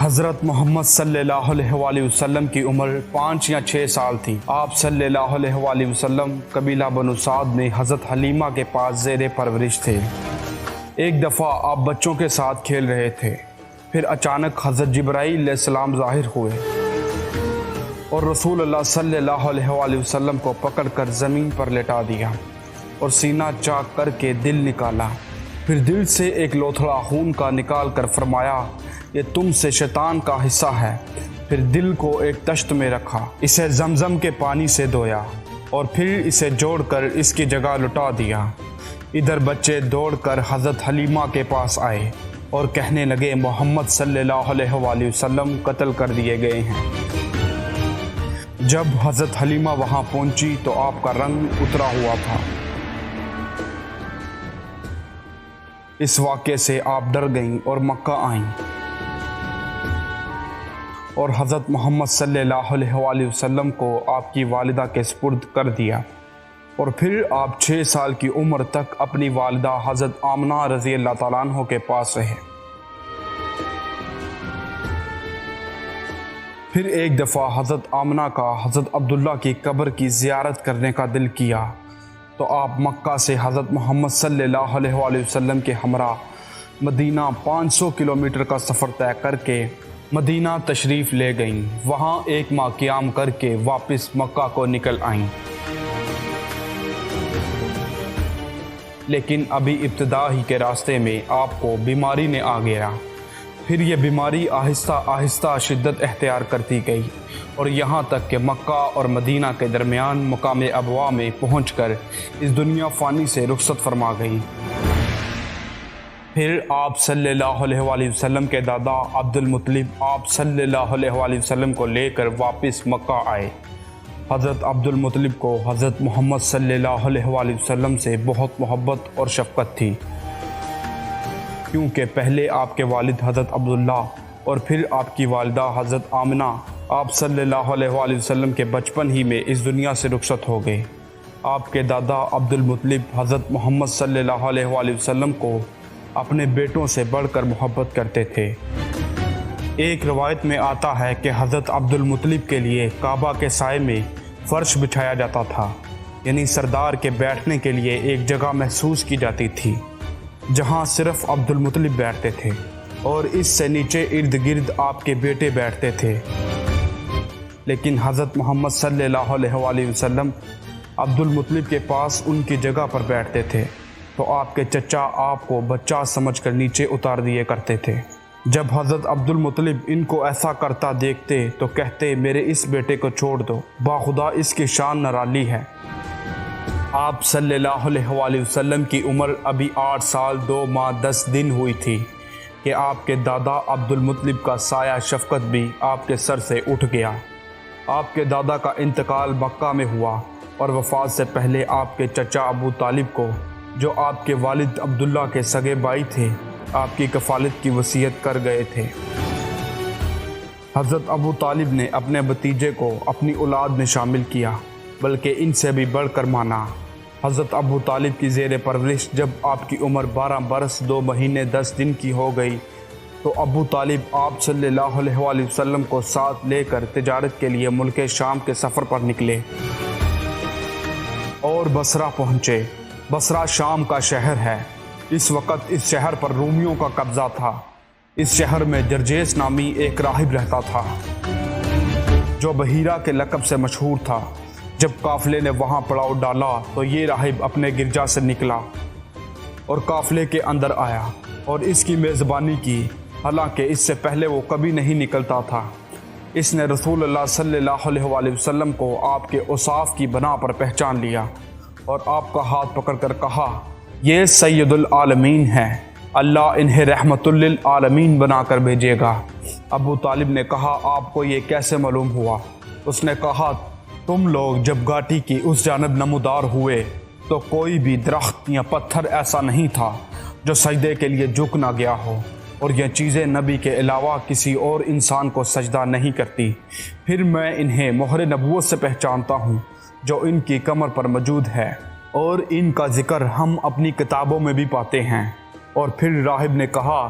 حضرت محمد صلی اللہ علیہ وآلہ وسلم کی عمر 5 یا 6 سال تھی۔ آپ صلی اللہ علیہ وآلہ وسلم قبیلہ بنو سعد میں حضرت حلیمہ کے پاس زیر پرورش تھے۔ ایک دفعہ آپ بچوں کے ساتھ کھیل رہے تھے، پھر اچانک حضرت جبرائیل علیہ السلام ظاہر ہوئے اور رسول اللہ صلی اللہ علیہ وآلہ وسلم کو پکڑ کر زمین پر لٹا دیا اور سینہ چاک کر کے دل نکالا۔ پھر دل سے ایک لوتھڑا خون کا نکال کر فرمایا، یہ تم سے شیطان کا حصہ ہے۔ پھر دل کو ایک تشت میں رکھا، اسے زمزم کے پانی سے دھویا اور پھر اسے جوڑ کر اس کی جگہ لٹا دیا۔ ادھر بچے دوڑ کر حضرت حلیمہ کے پاس آئے اور کہنے لگے، محمد صلی اللہ علیہ وآلہ وسلم قتل کر دیے گئے ہیں۔ جب حضرت حلیمہ وہاں پہنچی تو آپ کا رنگ اترا ہوا تھا۔ اس واقعے سے آپ ڈر گئیں اور مکہ آئیں اور حضرت محمد صلی اللہ علیہ وآلہ وسلم کو آپ کی والدہ کے سپرد کر دیا، اور پھر آپ 6 سال کی عمر تک اپنی والدہ حضرت آمنہ رضی اللہ تعالیٰ عنہ کے پاس رہے۔ پھر ایک دفعہ حضرت آمنہ کا حضرت عبداللہ کی قبر کی زیارت کرنے کا دل کیا تو آپ مکہ سے حضرت محمد صلی اللہ علیہ وآلہ وسلم کے ہمراہ مدینہ 500 کلومیٹر کا سفر طے کر کے مدینہ تشریف لے گئیں۔ وہاں 1 ماہ قیام کر کے واپس مکہ کو نکل آئیں، لیکن ابھی ابتدا ہی کے راستے میں آپ کو بیماری نے آ گیا۔ پھر یہ بیماری آہستہ آہستہ شدت اختیار کرتی گئی اور یہاں تک کہ مکہ اور مدینہ کے درمیان مقام ابوا میں پہنچ کر اس دنیا فانی سے رخصت فرما گئی۔ پھر آپ صلی اللہ علیہ وآلہ وسلم کے دادا عبد المطلب آپ صلی اللہ علیہ وآلہ وسلم کو لے کر واپس مکہ آئے۔ حضرت عبد المطلب کو حضرت محمد صلی اللہ علیہ وآلہ وسلم سے بہت محبت اور شفقت تھی، کیونکہ پہلے آپ کے والد حضرت عبداللہ اور پھر آپ کی والدہ حضرت آمنہ آپ صلی اللہ علیہ وآلہ وسلم کے بچپن ہی میں اس دنیا سے رخصت ہو گئے۔ آپ کے دادا عبد المطلب حضرت محمد صلی اللہ علیہ وآلہ وسلم کو اپنے بیٹوں سے بڑھ کر محبت کرتے تھے۔ ایک روایت میں آتا ہے کہ حضرت عبد المطلب کے لیے کعبہ کے سائے میں فرش بچھایا جاتا تھا، یعنی سردار کے بیٹھنے کے لیے ایک جگہ محسوس کی جاتی تھی جہاں صرف عبد المطلب بیٹھتے تھے، اور اس سے نیچے ارد گرد آپ کے بیٹے بیٹھتے تھے۔ لیکن حضرت محمد صلی اللہ علیہ وآلہ وسلم عبد المطلب کے پاس ان کی جگہ پر بیٹھتے تھے تو آپ کے چچا آپ کو بچہ سمجھ کر نیچے اتار دیے کرتے تھے۔ جب حضرت عبد المطلب ان کو ایسا کرتا دیکھتے تو کہتے، میرے اس بیٹے کو چھوڑ دو، باخدا اس کی شان نرالی ہے۔ آپ صلی اللہ علیہ وآلہ وسلم کی عمر ابھی 8 سال 2 ماہ 10 دن ہوئی تھی کہ آپ کے دادا عبد المطلب کا سایہ شفقت بھی آپ کے سر سے اٹھ گیا۔ آپ کے دادا کا انتقال مکہ میں ہوا اور وفات سے پہلے آپ کے چچا ابو طالب کو، جو آپ کے والد عبداللہ کے سگے بھائی تھے، آپ کی کفالت کی وصیت کر گئے تھے۔ حضرت ابو طالب نے اپنے بھتیجے کو اپنی اولاد میں شامل کیا، بلکہ ان سے بھی بڑھ کر مانا۔ حضرت ابو طالب کی زیر پرورش جب آپ کی عمر 12 برس 2 مہینے 10 دن کی ہو گئی تو ابو طالب آپ صلی اللہ علیہ وآلہ وسلم کو ساتھ لے کر تجارت کے لیے ملک شام کے سفر پر نکلے اور بصرہ پہنچے۔ بصرہ شام کا شہر ہے۔ اس وقت اس شہر پر رومیوں کا قبضہ تھا۔ اس شہر میں جرجیس نامی ایک راہب رہتا تھا جو بحیرہ کے لقب سے مشہور تھا۔ جب قافلے نے وہاں پڑاؤ ڈالا تو یہ راہب اپنے گرجا سے نکلا اور قافلے کے اندر آیا اور اس کی میزبانی کی، حالانکہ اس سے پہلے وہ کبھی نہیں نکلتا تھا۔ اس نے رسول اللہ صلی اللہ علیہ وآلہ وسلم کو آپ کے اوصاف کی بنا پر پہچان لیا اور آپ کا ہاتھ پکڑ کر کہا، یہ سید العالمین ہیں، اللہ انہیں رحمت للعالمین بنا کر بھیجے گا۔ ابو طالب نے کہا، آپ کو یہ کیسے معلوم ہوا؟ اس نے کہا، تم لوگ جب گھاٹی کی اس جانب نمودار ہوئے تو کوئی بھی درخت یا پتھر ایسا نہیں تھا جو سجدے کے لیے جھک نہ گیا ہو، اور یہ چیزیں نبی کے علاوہ کسی اور انسان کو سجدہ نہیں کرتی۔ پھر میں انہیں مہر نبوت سے پہچانتا ہوں جو ان کی کمر پر موجود ہے، اور ان کا ذکر ہم اپنی کتابوں میں بھی پاتے ہیں۔ اور پھر راہب نے کہا،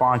5